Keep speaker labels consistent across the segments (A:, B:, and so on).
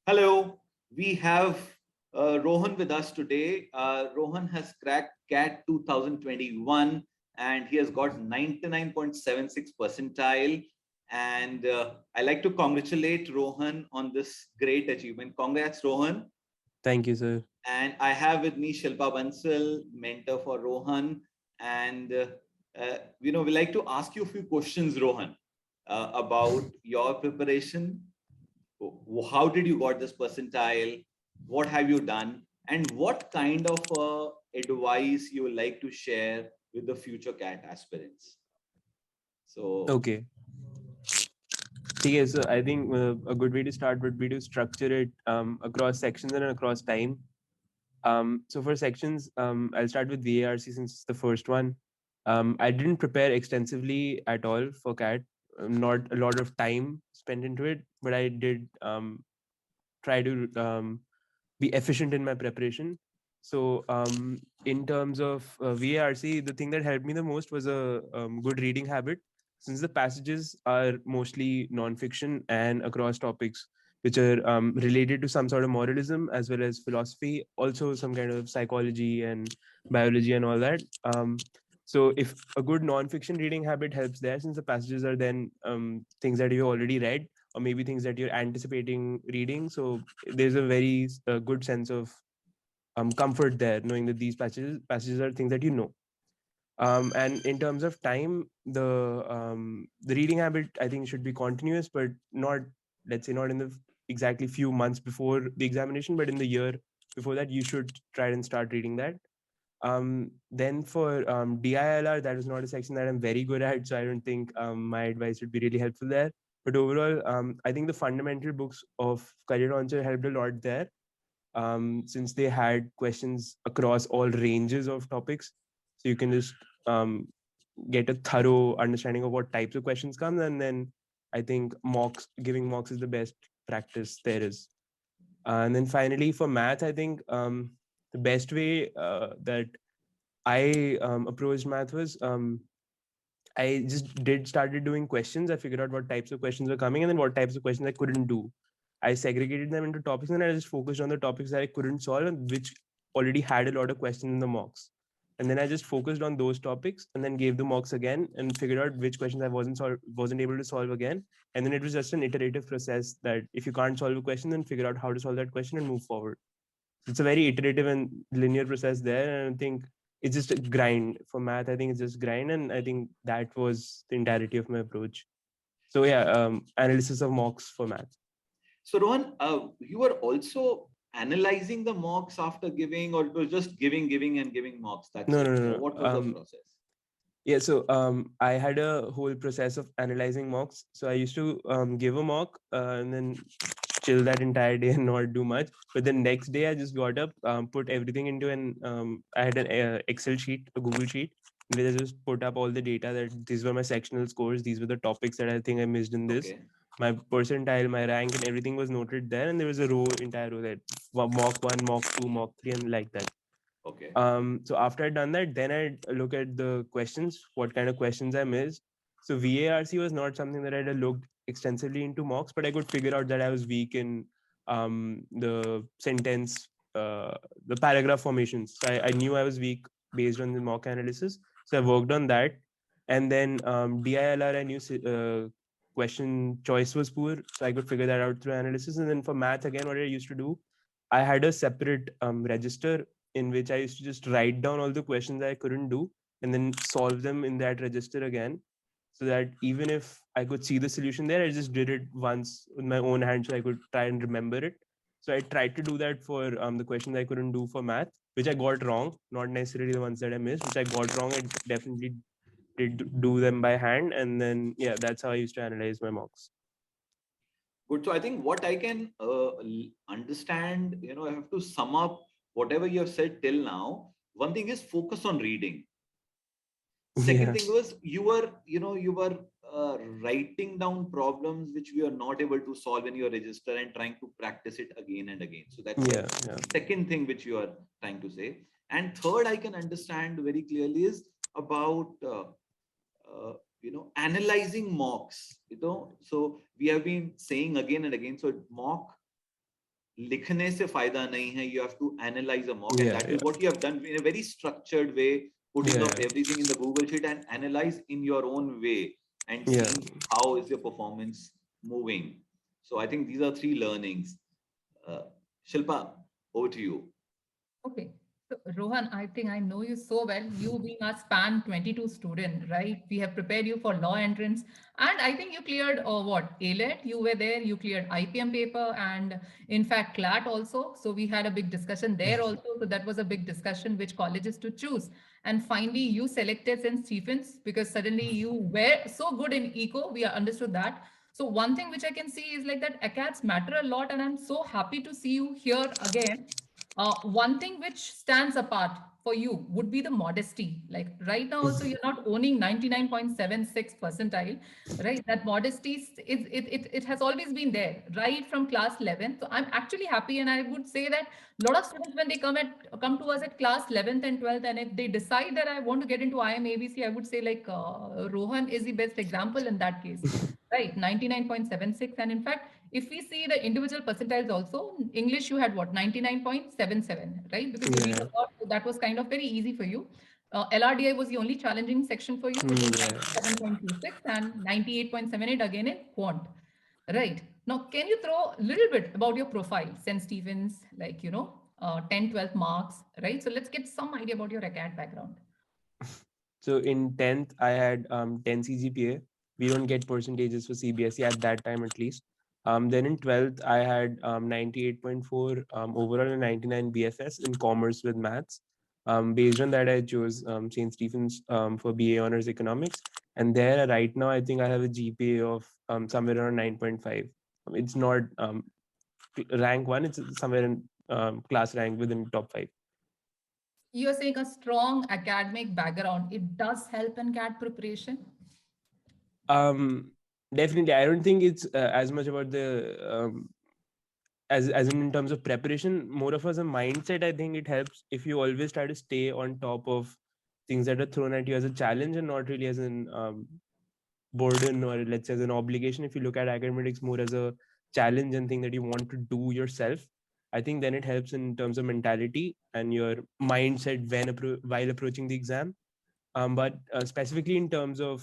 A: Hello, we have Rohan with us today. Rohan has cracked CAT 2021 and he has got 99.76 percentile. And I like to congratulate Rohan on this great achievement. Congrats, Rohan.
B: Thank you, sir.
A: And I have with me Shilpa Bansal, mentor for Rohan. And, we like to ask you a few questions, Rohan, about your preparation. How did you got this percentile? What have you done? And what kind of advice you would like to share with the future CAT aspirants? So,
B: Okay. Okay, so I think a good way to start would be to structure it across sections and across time. So for sections, I'll start with VARC since it's the first one. I didn't prepare extensively at all for CAT. Not a lot of time spent into it, but I did try to be efficient in my preparation. So in terms of VARC, the thing that helped me the most was a good reading habit, since the passages are mostly non-fiction and across topics which are related to some sort of moralism as well as philosophy, also some kind of psychology and biology and all that. So if a good non-fiction reading habit helps there, since the passages are then things that you already read, or maybe things that you're anticipating reading, so there's a very good sense of comfort there, knowing that these passages are things that you know. And in terms of time, the reading habit I think should be continuous, but not, let's say, not in the exactly few months before the examination, but in the year before that, you should try and start reading that. Then for DILR, that is not a section that I'm very good at, so I don't think my advice would be really helpful there. But overall, I think the fundamental books of Career Launcher helped a lot there, since they had questions across all ranges of topics. So you can just get a thorough understanding of what types of questions come, and then I think giving mocks is the best practice there is. And then finally for math, I think the best way that I approached math was I just started doing questions. I figured out what types of questions were coming and then what types of questions I couldn't do. I segregated them into topics and I just focused on the topics that I couldn't solve and which already had a lot of questions in the mocks. And then I just focused on those topics and then gave the mocks again and figured out which questions I wasn't able to solve again. And then it was just an iterative process that if you can't solve a question, then figure out how to solve that question and move forward. It's a very iterative and linear process there. And I think it's just a grind for math. I think it's just grind. And I think that was the entirety of my approach. So yeah, analysis of mocks for math.
A: so Rohan, you were also analyzing the mocks after giving, or it was just giving and giving mocks? That's
B: No,
A: it.
B: no, no,
A: What was the
B: no.
A: process?
B: Yeah, so I had a whole process of analyzing mocks. So I used to give a mock and then chill that entire day and not do much. But the next day, I just got up, put everything into I had an Excel sheet, a Google sheet, where I just put up all the data that these were my sectional scores, these were the topics that I think I missed in this.
A: Okay.
B: My percentile, my rank, and everything was noted there. And there was a entire row that mock one, mock two, mock three, and like that.
A: Okay.
B: So after I'd done that, then I'd look at the questions, what kind of questions I missed. So VARC was not something that I'd looked extensively into mocks, but I could figure out that I was weak in the sentence, the paragraph formations. So I knew I was weak based on the mock analysis. So I worked on that. And then DILR, I knew question choice was poor. So I could figure that out through analysis. And then for math, again, what I used to do, I had a separate register in which I used to just write down all the questions I couldn't do and then solve them in that register again. So that even if I could see the solution there, I just did it once with my own hand so I could try and remember it. So I tried to do that for the questions I couldn't do for math, which I got wrong, not necessarily the ones that I missed, which I got wrong. I definitely did do them by hand. And then, yeah, that's how I used to analyze my mocks.
A: Good. So I think what I can understand, I have to sum up whatever you have said till now. One thing is focus on reading. Second
B: Yeah.
A: thing was you were writing down problems which we are not able to solve in your register and trying to practice it again and again. So that's
B: Yeah.
A: the
B: Yeah.
A: second thing which you are trying to say. And third, I can understand very clearly is about analyzing mocks, so we have been saying again and again, so mock लिखने से फायदा नहीं है. You have to analyze a mock, and
B: Yeah,
A: that is
B: yeah,
A: what you have done in a very structured way, putting up
B: yeah,
A: everything in the Google sheet and analyze in your own way and
B: yeah.
A: seeing how is your performance moving. So I think these are three learnings. uh, Shilpa, over to you.
C: Okay. So, Rohan, I think I know you so well. You being a SPAN 22 student, right? We have prepared you for law entrance. And I think you cleared what? iler, you were there, you cleared IPM paper, and in fact, CLAT also. So, we had a big discussion there also. So, that was a big discussion which colleges to choose. And finally, you selected St. Stephen's because suddenly you were so good in eco. We understood that. So, one thing which I can see is like that acads matter a lot. And I'm so happy to see you here again. One thing which stands apart for you would be the modesty. Like right now, also you're not owning 99.76 percentile, right? That modesty it has always been there, right from class 11. So I'm actually happy, and I would say that a lot of students when they come to us at class 11th and 12th, and if they decide that I want to get into IM ABC, I would say like Rohan is the best example in that case. Right, 99.76. And in fact, if we see the individual percentiles also, English you had what, 99.77, right? Because you read
B: Yeah,
C: a lot, so that was kind of very easy for you. LRDI was the only challenging section for you, which was
B: yeah.
C: 97.26 and 98.78 again in quant. Right. Now, can you throw a little bit about your profile, St. Stephen's, like, 10, 12 marks, right? So let's get some idea about your acad background.
B: So in 10th, I had 10 CGPA. We don't get percentages for CBSE at that time, at least. Then in 12th, I had 98.4 overall and 99 BFS in commerce with maths. Based on that, I chose St. Stephen's for BA Honors Economics. And there, right now, I think I have a GPA of somewhere around 9.5. It's not rank one, it's somewhere in class rank within top five.
C: You're saying a strong academic background, it does help in CAT preparation.
B: Um, Definitely, I don't think it's as much about the as in terms of preparation, more of as a mindset. I think it helps if you always try to stay on top of things that are thrown at you as a challenge and not really as an burden, or let's say as an obligation. If you look at academics more as a challenge and thing that you want to do yourself, I think then it helps in terms of mentality and your mindset while approaching the exam. But specifically in terms of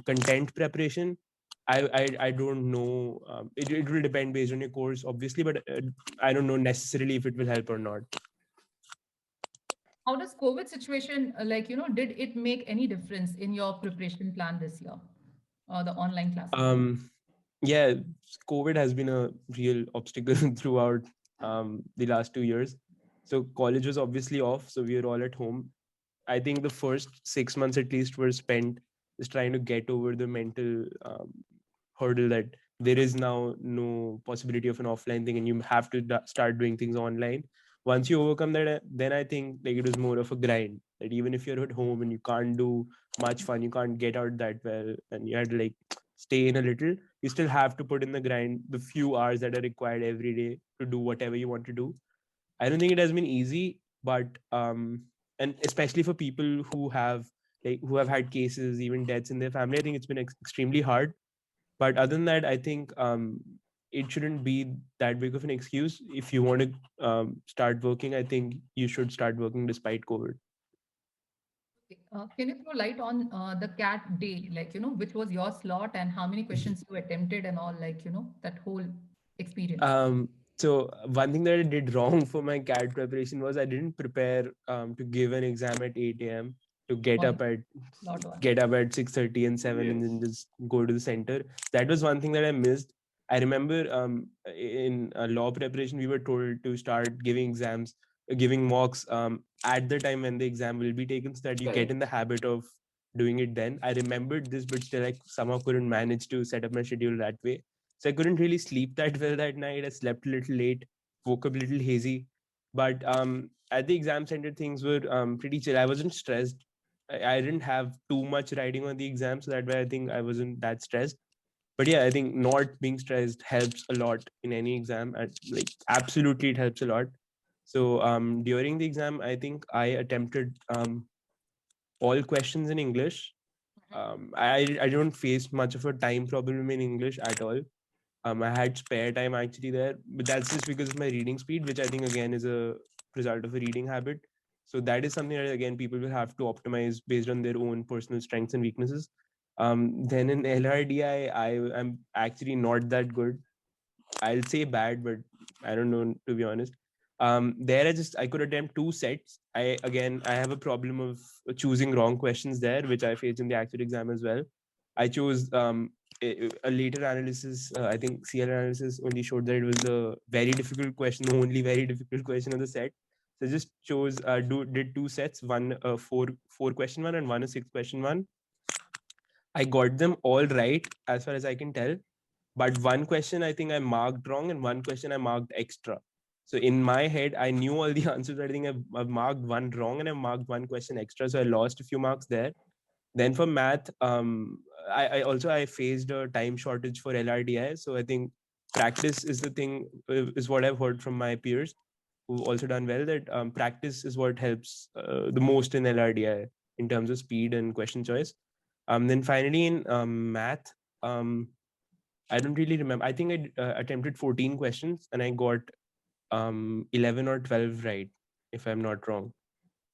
B: content preparation, I don't know. It will depend based on your course, obviously, but I don't know necessarily if it will help or not.
C: How does COVID situation, did it make any difference in your preparation plan this year? The online classes.
B: Um, yeah, COVID has been a real obstacle throughout the last 2 years. So college was obviously off, so we were all at home. I think the first 6 months at least were spent just trying to get over the mental hurdle that there is now no possibility of an offline thing and you have to start doing things online. Once you overcome that, then I think like it was more of a grind, that even if you're at home and you can't do much fun, you can't get out that well, and you had to like stay in a little, you still have to put in the grind, the few hours that are required every day to do whatever you want to do. I don't think it has been easy, but and especially for people who have had cases, even deaths in their family, I think it's been extremely hard. But other than that, I think it shouldn't be that big of an excuse. If you want to start working, I think you should start working despite COVID.
C: Okay. Can you throw light on the CAT day, like, which was your slot and how many questions you attempted and all, like, that whole experience?
B: Um, so one thing that I did wrong for my CAT preparation was I didn't prepare to give an exam at 8 a.m. to
C: One, slot one.
B: get up at 6:30 and 7 and
A: Yes.
B: then just go to the center. That was one thing that I missed. I remember in law preparation, we were told to start giving exams, giving mocks at the time when the exam will be taken so that you get
A: Correct.
B: in the habit of doing it then. I remembered this, but still I somehow couldn't manage to set up my schedule that way. So I couldn't really sleep that well that night. I slept a little late, woke up a little hazy. But at the exam center, things were pretty chill. I wasn't stressed. I didn't have too much writing on the exam, so that way I think I wasn't that stressed. But yeah, I think not being stressed helps a lot in any exam. Like absolutely, it helps a lot. So during the exam, I think I attempted all questions in English. I don't face much of a time problem in English at all. I had spare time actually there, but that's just because of my reading speed, which I think again is a result of a reading habit. So that is something that again people will have to optimize based on their own personal strengths and weaknesses. Then in LRDI, I'm actually not that good. I'll say bad, but I don't know, to be honest. There I could attempt two sets. I have a problem of choosing wrong questions there, which I faced in the actual exam as well. I chose a later analysis. I think CL analysis only showed that it was a very difficult question, the only very difficult question of the set. So I just chose did two sets, one four question one and one a 6 question one. I got them all right as far as I can tell, but one question I think I marked wrong and one question I marked extra. So in my head, I knew all the answers. I think I've marked one wrong and I marked one question extra, so I lost a few marks there. Then for math, I faced a time shortage for LRDI, so I think practice is the thing, is what I've heard from my peers who've also done well, that practice is what helps the most in LRDI in terms of speed and question choice. Then finally in math, I don't really remember. I think I attempted 14 questions and I got 11 or 12 right, if I'm not wrong.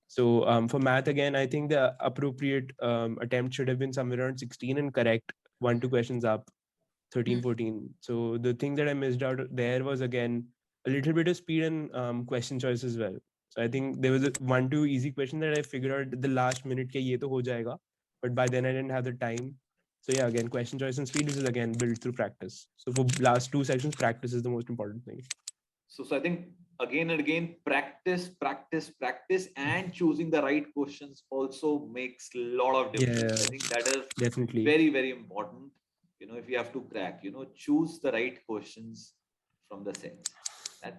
B: So for math, again, I think the appropriate attempt should have been somewhere around 16 and correct 1-2 questions up, 13, 14. So the thing that I missed out there was, again, a little bit of speed and question choice as well. So I think there was a 1-2 easy question that I figured out at the last minute, ke ye to ho jayega. But by then I didn't have the time. So yeah, again, question choice and speed, which is again built through practice. So for last two sections, practice is the most important thing.
A: So I think again and again, practice, and choosing the right questions also makes a lot of difference.
B: Yeah,
A: I think that is
B: definitely
A: very, very important. If you have to crack, choose the right questions from the sets.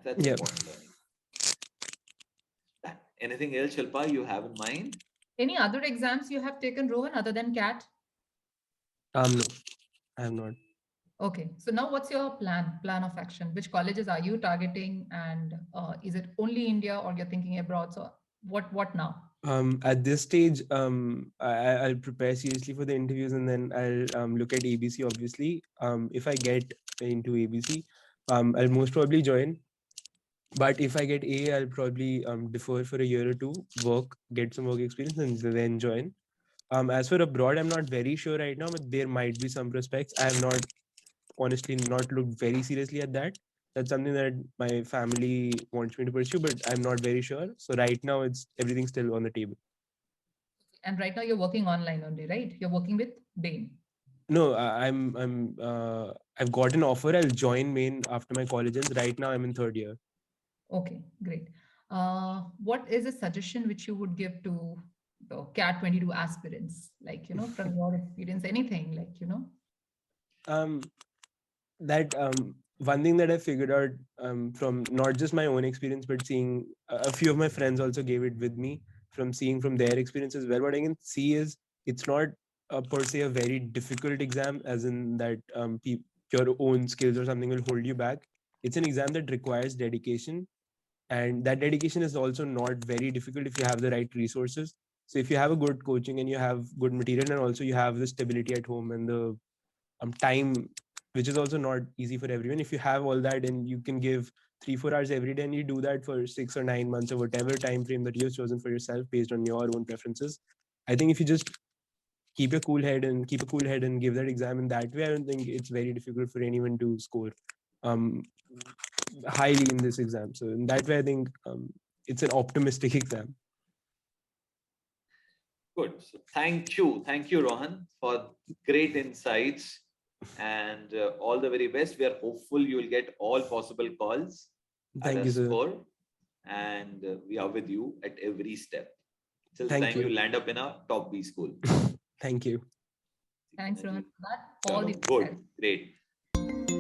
A: That's
B: yeah.
A: important learning. Anything else, Shilpa, you have in mind?
C: Any other exams you have taken, Rohan, other than CAT?
B: No, I have not.
C: Okay, so now what's your plan of action? Which colleges are you targeting, and is it only India or you're thinking abroad? So what now?
B: At this stage, I'll prepare seriously for the interviews and then I'll look at ABC, obviously. If I get into ABC, I'll most probably join. But if I get A, I'll probably defer for a year or two, get some work experience, and then join. As for abroad, I'm not very sure right now, but there might be some prospects. I have not, honestly, not looked very seriously at that. That's something that my family wants me to pursue, but I'm not very sure. So right now, everything's still on the table.
C: And right now you're working online only, right? You're working with Bain.
B: No, I've got an offer. I'll join Main after my college ends. Right now, I'm in third year.
C: Okay, great. What is a suggestion which you would give to the CAT 22 aspirants? Like, from your experience, anything
B: Um, that one thing that I figured out from not just my own experience, but seeing a few of my friends also gave it with me, from seeing from their experience as well. What I can see is it's not per se a very difficult exam, as in that your own skills or something will hold you back. It's an exam that requires dedication, and that dedication is also not very difficult if you have the right resources. So if you have a good coaching and you have good material, and also you have the stability at home and the time, which is also not easy for everyone. If you have all that and you can give 3-4 hours every day and you do that for 6 or 9 months or whatever time frame that you've chosen for yourself based on your own preferences, I think if you just keep a cool head and give that exam in that way, I don't think it's very difficult for anyone to score highly in this exam. So in that way, I think it's an optimistic exam.
A: Good. So thank you, Rohan, for great insights, and all the very best. We are hopeful you will get all possible calls at
B: Thank
A: a
B: you, sir.
A: score, and we are with you at every step till the
B: Thank
A: time
B: you.
A: you land up in a top B school.
B: Thank you.
C: Thanks, Rohan, for that.
A: Chalo,
C: All the
A: good,
C: best.
A: great.